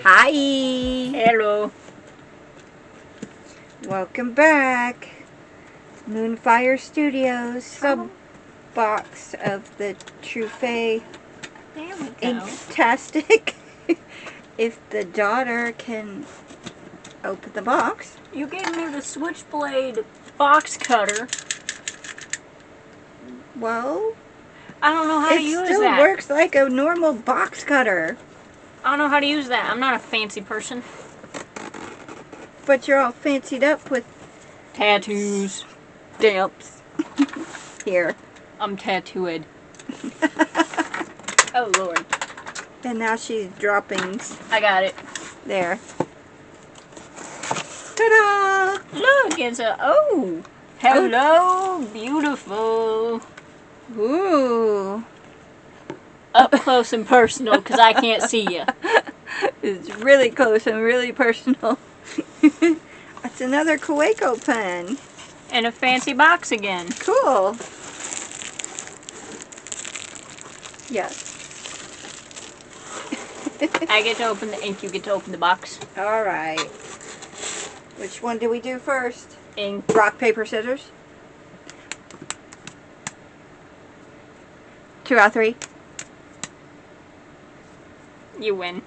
Hi! Hello. Welcome back. Moonfire Studios sub box of the Truphae There we go. Inktastic. If the daughter can open the box. You gave me the switchblade box cutter. Well, I don't know how to use it still that. works like a normal box cutter. I don't know how to use that. I'm not a fancy person. But you're all fancied up with Tattoos. stamps. Here. I'm tattooed. Oh, Lord. And now she's dropping I got it. there. Ta-da! Look, it's a... Oh! Hello, beautiful. Ooh. Up close and personal, because I can't see you. It's really close and really personal. That's another Kaweco pen. And a fancy box again. Cool. Yes. I get to open the ink, you get to open the box. Alright. Which one do we do first? Ink. Rock, paper, scissors? 2 out of 3. You win.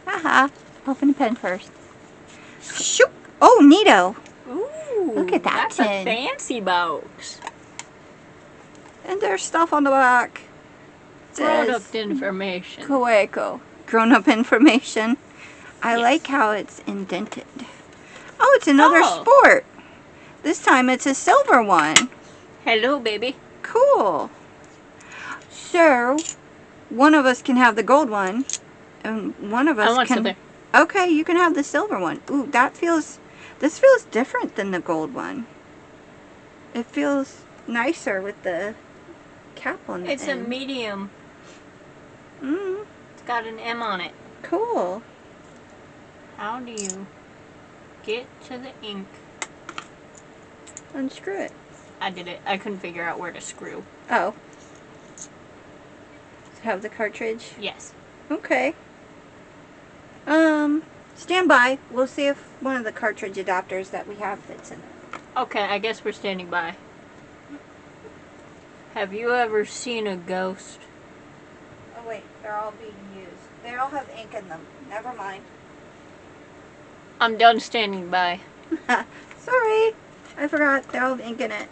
Haha. Open the pen first. Shoop! Oh, neato. Ooh, Look at that that's a tin. fancy box. And there's stuff on the back. It says Product information. Kaweco. Grown-up information. I like how it's indented. Oh, it's another sport. This time it's a silver one. Hello, baby. Cool. So, one of us can have the gold one, and one of us I want can... silver. Okay, you can have the silver one. Ooh, that feels... This feels different than the gold one. It feels nicer with the cap on the It's a end. medium. Mm, It's got an M on it. cool. How do you get to the ink? Unscrew it. I did it. I couldn't figure out where to screw. Oh. Have the cartridge? Yes. Okay. Stand by. We'll see if one of the cartridge adapters that we have fits in it. Okay, I guess we're standing by. Have you ever seen a ghost? Oh wait, they're all being used. They all have ink in them. Never mind. I'm done standing by. Sorry, I forgot. They all have ink in it.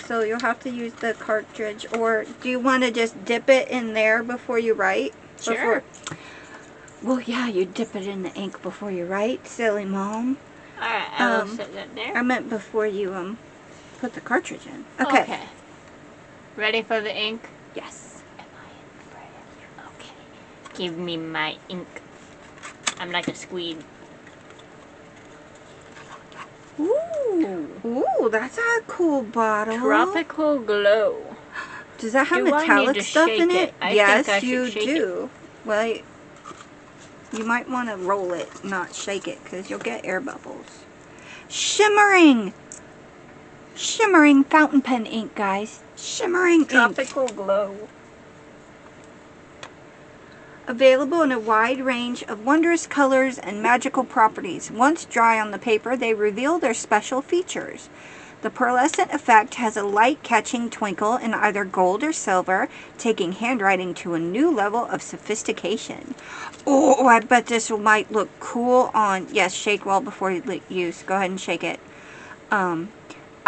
So you'll have to use the cartridge, or do you want to just dip it in there before you write? Sure. Well, yeah, you dip it in the ink before you write, silly mom. Alright, I will set that there. I meant before you put the cartridge in. Okay. Ready for the ink? Yes. Am I in? Okay. Give me my ink. I'm like a squid. Ooh. Ooh, that's a cool bottle. Tropical Glow. Does that have Do I metallic need to stuff in shake it? it? I Yes, think I should you shake do. Well, you might want to roll it, not shake it, because you'll get air bubbles. Shimmering! Shimmering fountain pen ink, guys. Shimmering ink. Tropical Glow. Available in a wide range of wondrous colors and magical properties. Once dry on the paper, they reveal their special features. The pearlescent effect has a light-catching twinkle in either gold or silver, taking handwriting to a new level of sophistication. Oh, I bet this might look cool on... Yes, shake well before you use. Go ahead and shake it.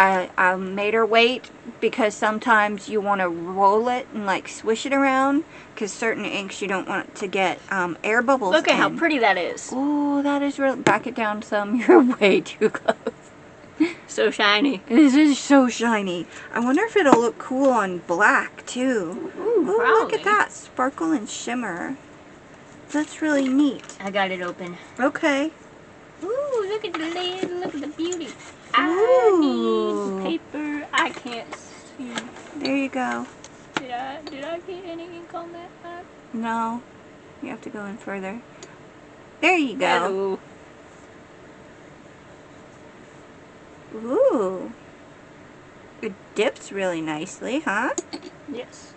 I made her wait because sometimes you want to roll it and like swish it around because certain inks you don't want to get air bubbles Look at in. how pretty that is. Oh, that is real. Back it down some. You're way too close. So shiny. This is so shiny. I wonder if it'll look cool on black too. Ooh, look at probably. that sparkle and shimmer. That's really neat. I got it open. Okay. Ooh, look at the lid. Look at the beauty. Ooh. I need paper. I can't see. There you go. Did I get any ink on that? No. You have to go in further. There you go. Hello. Ooh. It dips really nicely, huh? Yes.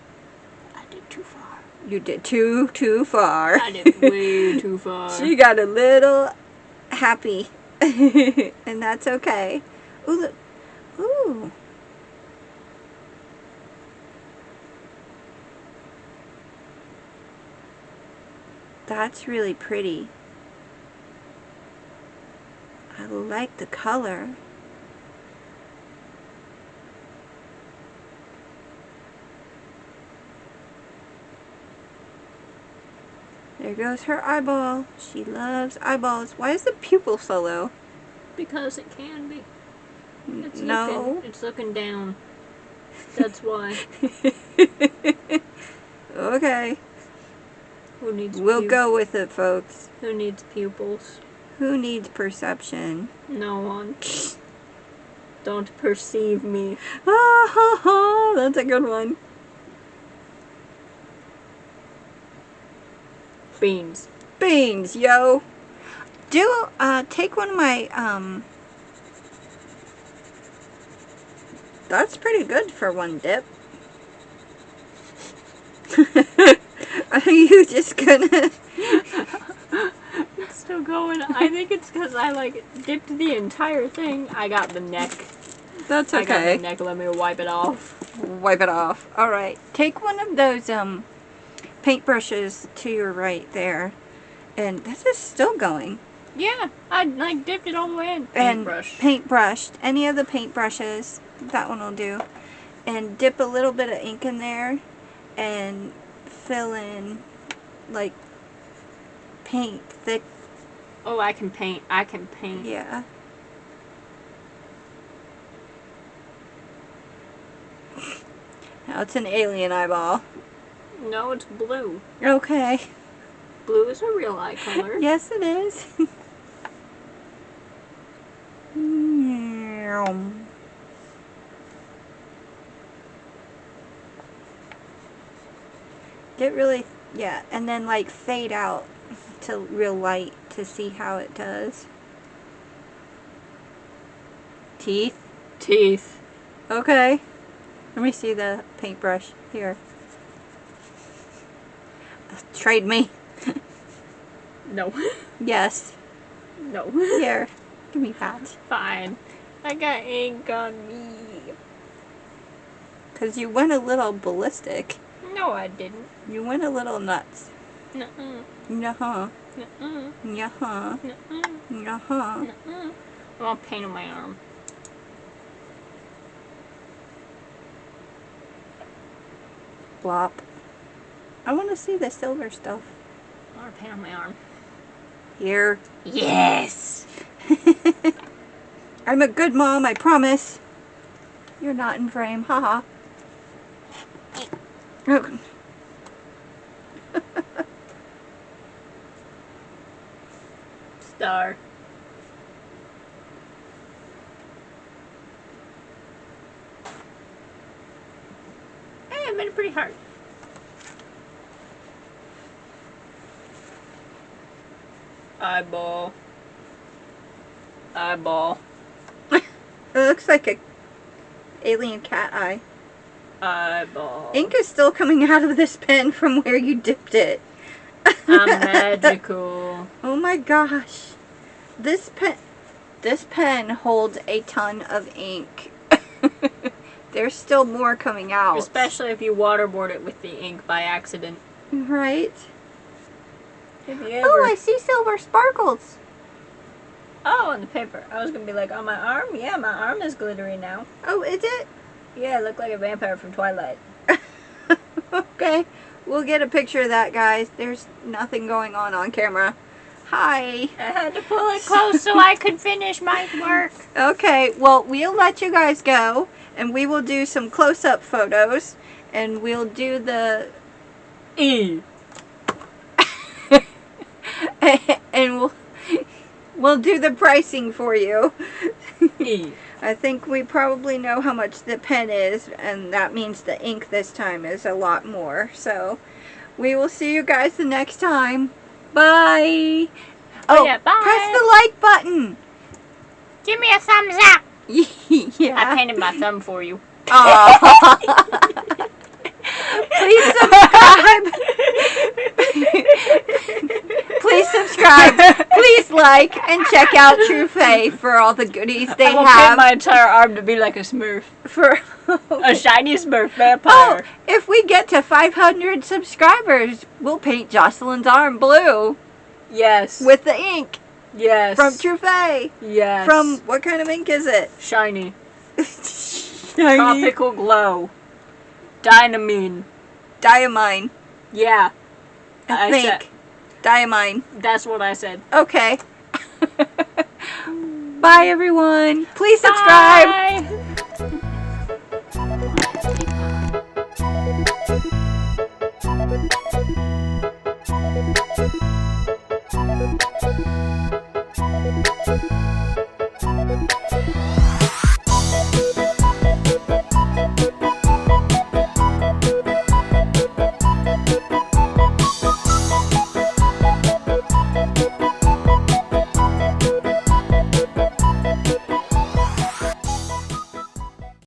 I did too far. You did too far. I did way too far. She got a little happy. And that's okay. Ooh, look. Ooh. That's really pretty. I like the color. There goes her eyeball. She loves eyeballs. Why is the pupil so low? Because it can be. No. It's looking down. That's why. Okay. Who needs We'll go with it, folks. Who needs pupils? Who needs perception? No one. Don't perceive me. Ah, ha, ha. That's a good one. Beans. Beans, yo. Do, take one of my, that's pretty good for one dip. Are you just gonna... It's still going. I think it's because I, like, dipped the entire thing. I got the neck. That's I got okay. the neck. Let me wipe it off. Wipe it off. Alright. Take one of those, paintbrushes to your right there. And this is still going. Yeah, I, like, dipped it all the way in. And Paintbrush. paintbrushed. Any of the paintbrushes. That one will do. And dip a little bit of ink in there. And fill in, like, paint. Thick. Oh, I can paint. I can paint. Yeah. Now it's an alien eyeball. No, it's blue. Okay. Blue is a real eye color. Yes, it is. Get really, yeah, and then like fade out to real light to see how it does. Teeth. Teeth. Okay. Let me see the paintbrush here. Trade me. No. Yes. No. Here. Give me that. Fine. I got ink on me. Because you went a little ballistic. No, I didn't. You went a little nuts. Nuh-uh. Nuh-huh. Nuh-uh. Nuh-huh. Nuh-uh. Nuh-huh. Nuh-uh. I want paint on my arm. Blop. I want to see the silver stuff. I want to paint on my arm. Here. Yes! I'm a good mom, I promise. You're not in frame, haha. Oh. Star. Hey, I made it pretty hard. Eyeball. Eyeball. It looks like a alien cat eye. Eyeball. Ink is still coming out of this pen from where you dipped it. I'm magical. Oh my gosh. This pen holds a ton of ink. There's still more coming out. Especially if you waterboard it with the ink by accident. Right? If you ever... Oh, I see silver sparkles. Oh, on the paper. I was gonna be like, on my arm? Yeah, my arm is glittery now. Oh, is it? Yeah, I look like a vampire from Twilight. Okay. We'll get a picture of that, guys. There's nothing going on camera. Hi. I had to pull it close so I could finish my work. Okay, well, we'll let you guys go, and we will do some close-up photos, and we'll do the... E. and we'll do the pricing for you. E. I think we probably know how much the pen is, and that means the ink this time is a lot more. So, we will see you guys the next time. Bye! Oh, yeah, bye! Press the like button! Give me a thumbs up! Yeah. I painted my thumb for you. Aw. Please subscribe! like and check out Truphae for all the goodies they I will have. paint my entire arm to be like a Smurf. For A shiny Smurf oh, vampire. if we get to 500 subscribers, we'll paint Jocelyn's arm blue Yes. with the ink yes. from Truphae. Yes. From what kind of ink is it? Shiny. Shiny. Tropical glow. Dynamine. Diamine. Yeah. I think. Diamine. That's what I said. Okay. Bye, everyone. Please subscribe. Bye.